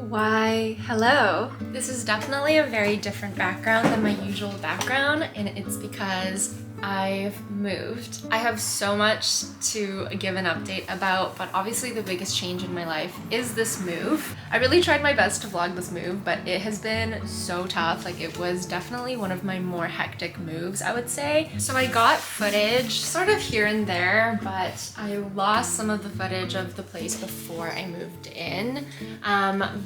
Why, hello. This is definitely a very different background than my usual background, and it's because I've moved. I have so much to give an update about, but obviously the biggest change in my life is this move. I really tried my best to vlog this move, but it has been so tough. Like, it was definitely one of my more hectic moves, I would say. So I got footage sort of here and there, but I lost some of the footage of the place before I moved in.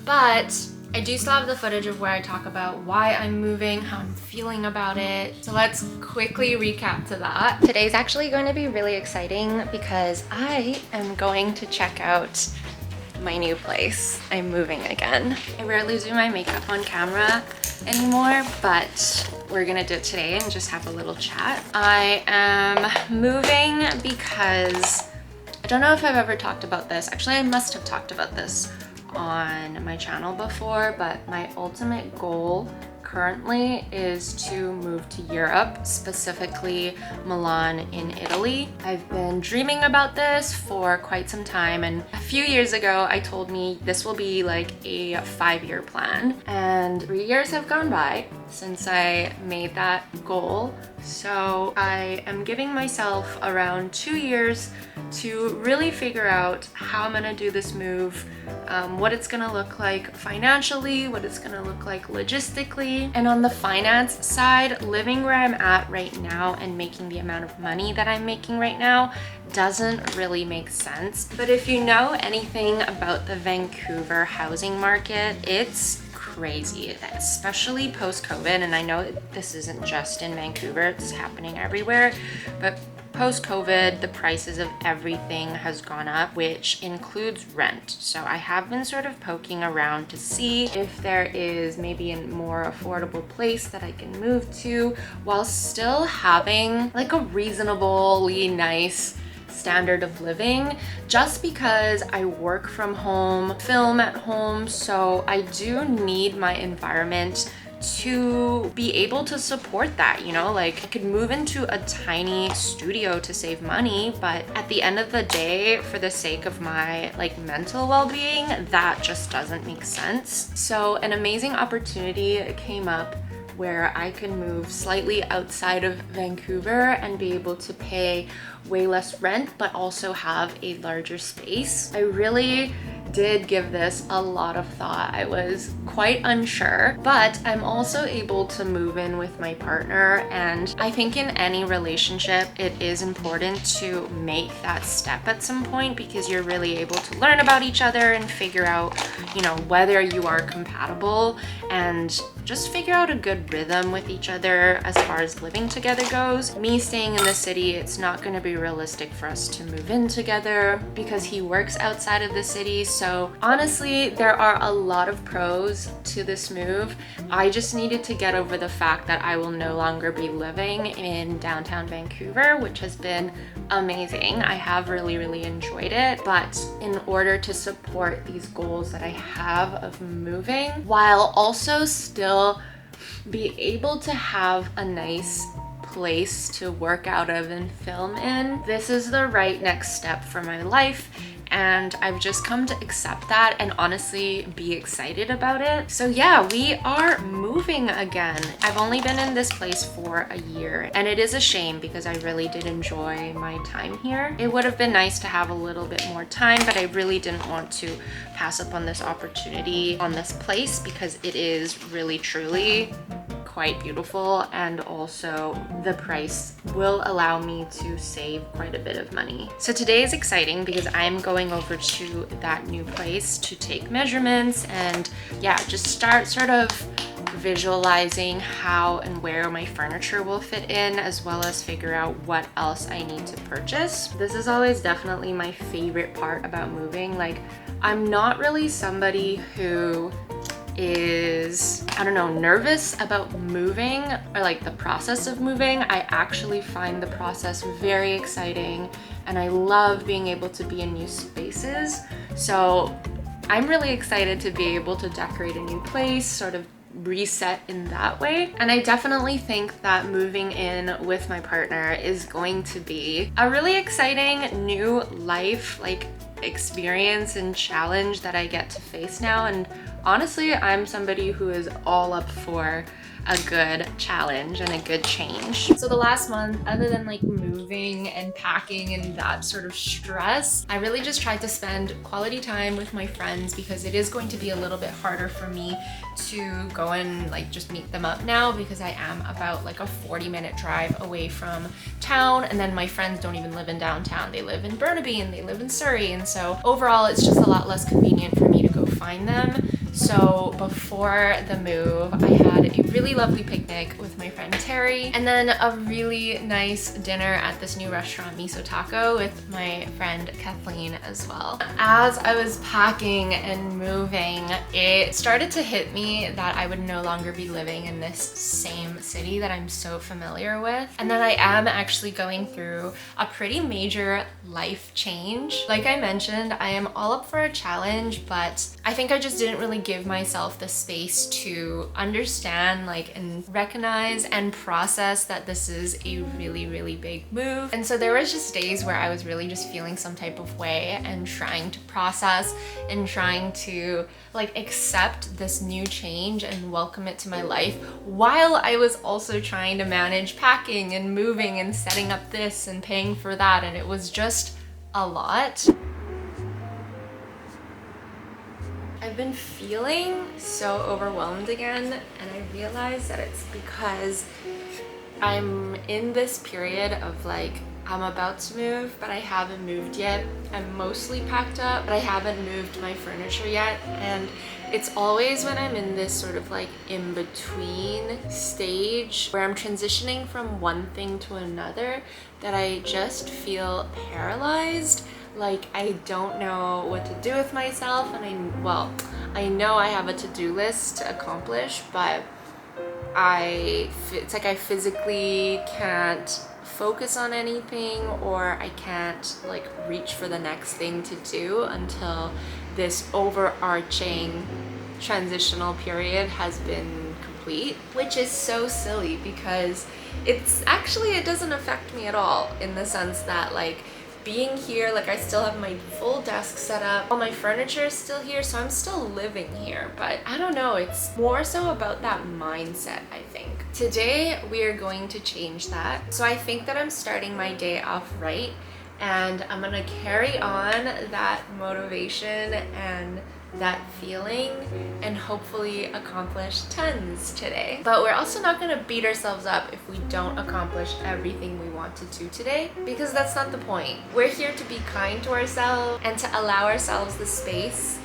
But I do still have the footage of where I talk about why I'm moving, how I'm feeling about it. So let's quickly recap to that. Today's actually going to be really exciting because I am going to check out my new place. I'm moving again. I rarely do my makeup on camera anymore, but we're gonna do it today and just have a little chat. I am moving because I don't know if I've ever talked about this. Actually, I must have talked about this on my channel before, but my ultimate goal currently is to move to Europe, specifically Milan in Italy. I've been dreaming about this for quite some time, and a few years ago I told me this will be like a 5-year plan, and 3 years have gone by since I made that goal. So I am giving myself around 2 years to really figure out how I'm gonna do this move, what it's gonna look like financially, what it's gonna look like logistically. And on the finance side, living where I'm at right now and making the amount of money that I'm making right now doesn't really make sense. But if you know anything about the Vancouver housing market, it's crazy, especially post-COVID. And I know this isn't just in Vancouver, it's happening everywhere, but post-COVID, the prices of everything has gone up, which includes rent. So I have been sort of poking around to see if there is maybe a more affordable place that I can move to while still having like a reasonably nice standard of living, just because I work from home, film at home, so I do need my environment to be able to support that, you know? Like, I could move into a tiny studio to save money, but at the end of the day, for the sake of my like mental well-being, that just doesn't make sense. So an amazing opportunity came up where I can move slightly outside of Vancouver and be able to pay way less rent, but also have a larger space. I really did give this a lot of thought. I was quite unsure, but I'm also able to move in with my partner. And I think in any relationship, it is important to make that step at some point, because you're really able to learn about each other and figure out, you know, whether you are compatible and just figure out a good rhythm with each other as far as living together goes. Me staying in the city, it's not going to be realistic for us to move in together because he works outside of the city. So honestly, there are a lot of pros to this move. I just needed to get over the fact that I will no longer be living in downtown Vancouver, which has been amazing. I have really enjoyed it, but in order to support these goals that I have of moving, while also still be able to have a nice place to work out of and film in, this is the right next step for my life. And I've just come to accept that and honestly be excited about it. So yeah, we are moving again. I've only been in this place for a year, and it is a shame because I really did enjoy my time here. It would have been nice to have a little bit more time, but I really didn't want to pass up on this opportunity on this place because it is really truly quite beautiful, and also the price will allow me to save quite a bit of money. So today is exciting because I'm going over to that new place to take measurements and yeah, just start sort of visualizing how and where my furniture will fit in, as well as figure out what else I need to purchase. This is always definitely my favorite part about moving. Like, I'm not really somebody who is, I don't know, nervous about moving or like the process of moving. I actually find the process very exciting, and I love being able to be in new spaces. So I'm really excited to be able to decorate a new place, sort of reset in that way. And I definitely think that moving in with my partner is going to be a really exciting new life, like experience and challenge that I get to face now, and Honestly, I'm somebody who is all up for a good challenge and a good change. So the last month, other than like moving and packing and that sort of stress, I really just tried to spend quality time with my friends, because it is going to be a little bit harder for me to go and like just meet them up now, because I am about like a 40-minute drive away from town, and then my friends don't even live in downtown. They live in Burnaby and they live in Surrey, and so overall it's just a lot less convenient for me to go find them. So before the move, I had a really lovely picnic with my friend Terry, and then a really nice dinner at this new restaurant, Miso Taco, with my friend Kathleen as well. As I was packing and moving, it started to hit me that I would no longer be living in this same city that I'm so familiar with, and that I am actually going through a pretty major life change. Like I mentioned, I am all up for a challenge, but I think I just didn't really give myself the space to understand, like, and recognize and process that this is a really big move. And so there was just days where I was really just feeling some type of way and trying to process and trying to like accept this new change and welcome it to my life, while I was also trying to manage packing and moving and setting up this and paying for that, and it was just a lot. I've been feeling so overwhelmed again, and I realized that it's because I'm in this period of like, I'm about to move, but I haven't moved yet. I'm mostly packed up, but I haven't moved my furniture yet. And it's always when I'm in this sort of like in-between stage where I'm transitioning from one thing to another that I just feel paralyzed. Like I don't know what to do with myself, and I know I have a to-do list to accomplish, but it's like I physically can't focus on anything, or I can't like reach for the next thing to do until this overarching transitional period has been complete, which is so silly because it doesn't affect me at all, in the sense that like being here, like I still have my full desk set up, all my furniture is still here, so I'm still living here. But I don't know, it's more so about that mindset, I think. Today we are going to change that. So I think that I'm starting my day off right, and I'm gonna carry on that motivation and that feeling and hopefully accomplish tons today. But we're also not gonna beat ourselves up if we don't accomplish everything we want to do today, because that's not the point. We're here to be kind to ourselves and to allow ourselves the space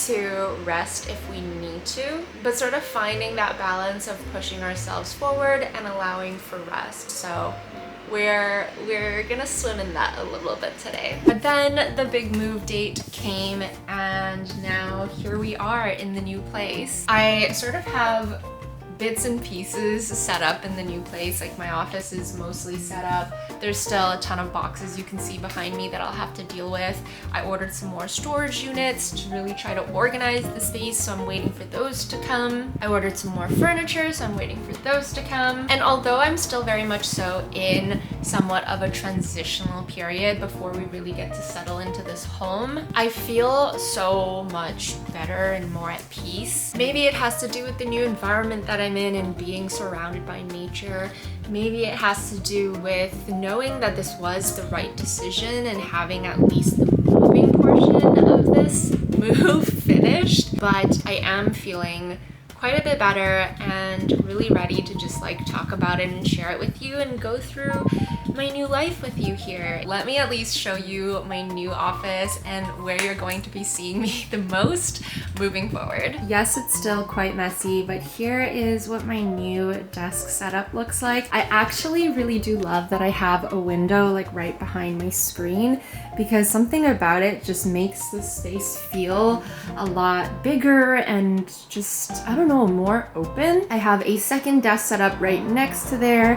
to rest if we need to, but sort of finding that balance of pushing ourselves forward and allowing for rest. So we're gonna swim in that a little bit today. But then the big move date came, and now here we are in the new place. I sort of have bits and pieces set up in the new place. Like my office is mostly set up. There's still a ton of boxes you can see behind me that I'll have to deal with. I ordered some more storage units to really try to organize the space, so I'm waiting for those to come. I ordered some more furniture, so I'm waiting for those to come. And although I'm still very much so in somewhat of a transitional period before we really get to settle into this home, I feel so much better and more at peace. Maybe it has to do with the new environment that I'm in and being surrounded by nature. Maybe it has to do with knowing that this was the right decision and having at least the moving portion of this move finished. But I am feeling quite a bit better and really ready to just like talk about it and share it with you and go through my new life with you here. Let me at least show you my new office and where you're going to be seeing me the most moving forward. Yes, it's still quite messy, but here is what my new desk setup looks like. I actually really do love that I have a window like right behind my screen, because something about it just makes the space feel a lot bigger and just, I don't know, more open. I have a second desk set up right next to there,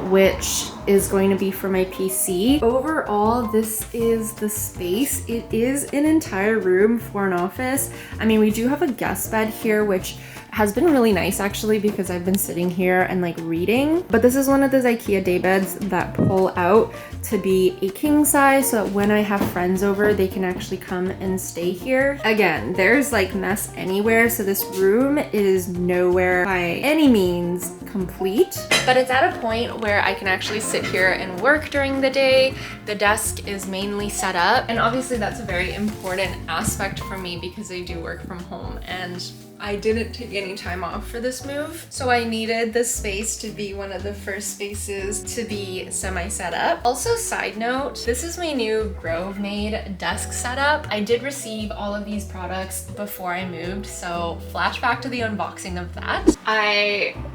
which is going to be for my PC. Overall, this is the space. It is an entire room for an office. I mean, we do have a guest bed here, which has been really nice actually, because I've been sitting here and like reading. But this is one of those IKEA day beds that pull out to be a king size, so that when I have friends over, they can actually come and stay here. Again, there's like mess anywhere, so this room is nowhere by any means complete, but it's at a point where I can actually sit here and work during the day. The desk is mainly set up, and obviously that's a very important aspect for me because I do work from home and I didn't take any time off for this move. So I needed this space to be one of the first spaces to be semi-set up. Also, side note, this is my new Grove made desk setup. I did receive all of these products before I moved, so flashback to the unboxing of that.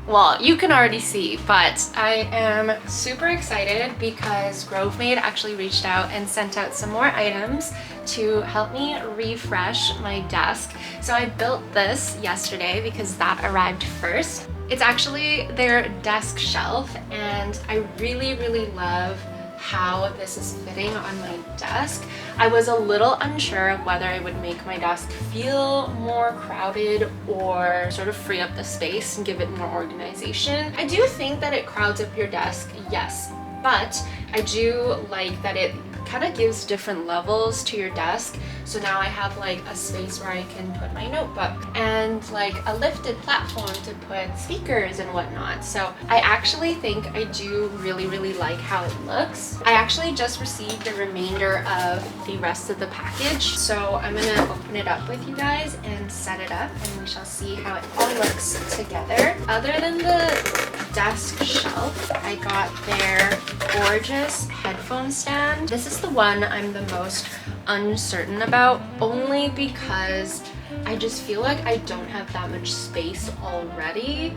Well, you can already see, but I am super excited because Grove Made actually reached out and sent out some more items to help me refresh my desk. So I built this yesterday because that arrived first. It's actually their desk shelf, and I really love how this is fitting on my desk. I was a little unsure of whether I would make my desk feel more crowded or sort of free up the space and give it more organization. I do think that it crowds up your desk, yes, but I do like that it kind of gives different levels to your desk. So now I have like a space where I can put my notebook and like a lifted platform to put speakers and whatnot. So I actually think I do really like how it looks. I actually just received the remainder of the rest of the package, so I'm gonna open it up with you guys and set it up, and we shall see how it all looks together. Other than the desk shelf, I got their gorgeous headphone stand. This is the one I'm the most uncertain about, only because I just feel like I don't have that much space already.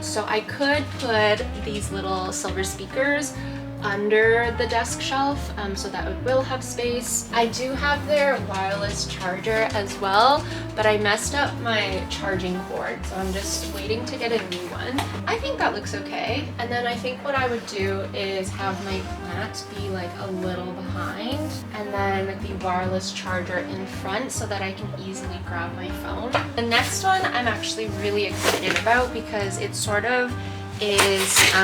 So I could put these little silver speakers under the desk shelf, so that it will have space. I do have their wireless charger as well, but I messed up my charging cord, so I'm just waiting to get a new one. I think that looks okay. And then I think what I would do is have my plant be like a little behind, and then the wireless charger in front so that I can easily grab my phone. The next one I'm actually really excited about because it sort of is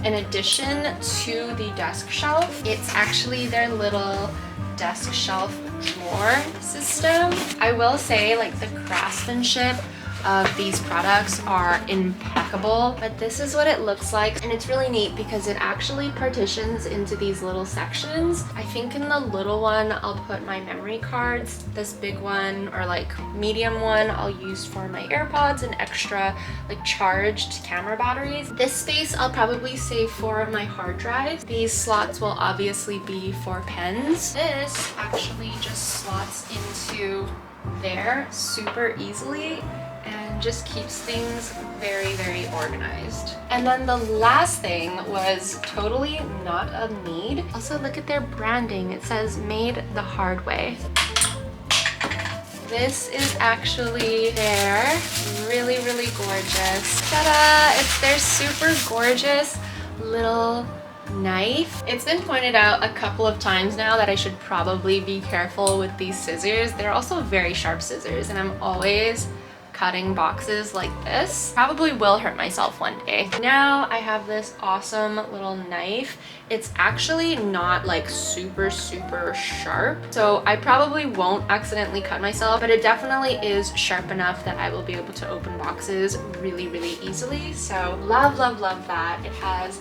an addition to the desk shelf. It's actually their little desk shelf drawer system. I will say, like, the craftsmanship of these products are impeccable, but this is what it looks like, and it's really neat because it actually partitions into these little sections. I think in the little one I'll put my memory cards. This big one, or like medium one, I'll use for my AirPods and extra like charged camera batteries. This space I'll probably save for my hard drive. These slots will obviously be for pens. This actually just slots into there super easily and just keeps things very organized. And then the last thing was totally not a need. Also, look at their branding. It says made the hard way. This is actually their really gorgeous, ta-da! It's their super gorgeous little knife. It's been pointed out a couple of times now that I should probably be careful with these scissors. They're also very sharp scissors, and I'm always cutting boxes like this. Probably will hurt myself one day. Now I have this awesome little knife. It's actually not like super sharp, so I probably won't accidentally cut myself, but it definitely is sharp enough that I will be able to open boxes really easily. So love that. It has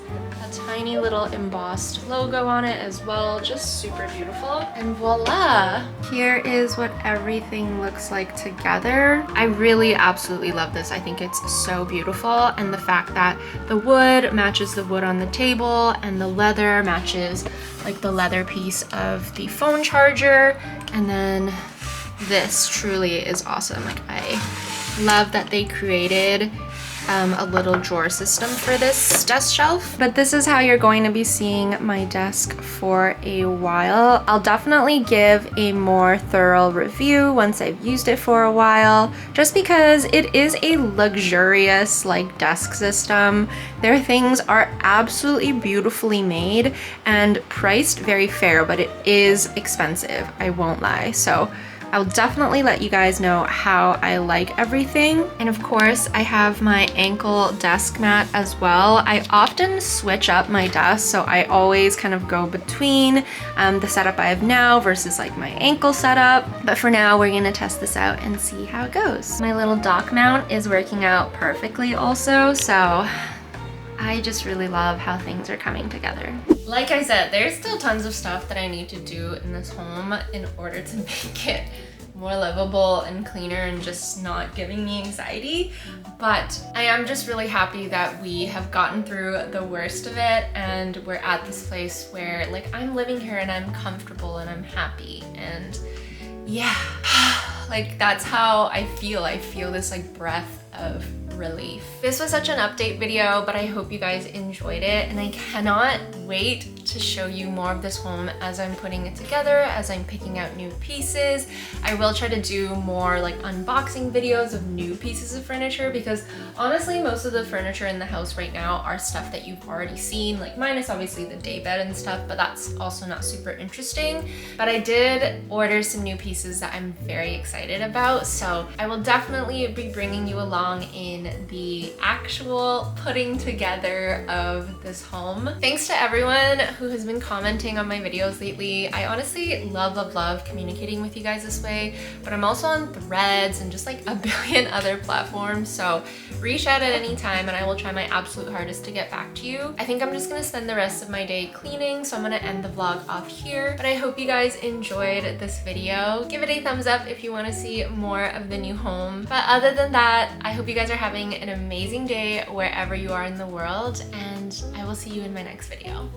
a tiny little embossed logo on it as well, just super beautiful. And voila, here is what everything looks like together. I really absolutely love this. I think it's so beautiful, and the fact that the wood matches the wood on the table and the leather matches like the leather piece of the phone charger, and then this truly is awesome. Like, I love that they created a little drawer system for this desk shelf. But this is how you're going to be seeing my desk for a while. I'll definitely give a more thorough review once I've used it for a while, just because it is a luxurious like desk system. Their things are absolutely beautifully made and priced very fair, but it is expensive, I won't lie. So I'll definitely let you guys know how I like everything. And of course, I have my Enkel desk mat as well. I often switch up my desk, so I always kind of go between the setup I have now versus like my Enkel setup. But for now, we're gonna test this out and see how it goes. My little dock mount is working out perfectly also, so I just really love how things are coming together. Like I said, there's still tons of stuff that I need to do in this home in order to make it more livable and cleaner and just not giving me anxiety. But I am just really happy that we have gotten through the worst of it and we're at this place where like I'm living here and I'm comfortable and I'm happy, and yeah, like that's how I feel. I feel this like breath of relief. This was such an update video, but I hope you guys enjoyed it, and I cannot wait to show you more of this home as I'm putting it together, as I'm picking out new pieces. I will try to do more like unboxing videos of new pieces of furniture, because honestly most of the furniture in the house right now are stuff that you've already seen, like minus obviously the daybed and stuff, but that's also not super interesting. But I did order some new pieces that I'm very excited about, so I will definitely be bringing you along in the actual putting together of this home. Thanks to everyone who has been commenting on my videos lately. I honestly love communicating with you guys this way, but I'm also on Threads and just like a billion other platforms, so reach out at any time and I will try my absolute hardest to get back to you. I think I'm just gonna spend the rest of my day cleaning, so I'm gonna end the vlog off here, but I hope you guys enjoyed this video. Give it a thumbs up if you want to see more of the new home. But other than that, I hope you guys are having an amazing day wherever you are in the world, and I will see you in my next video.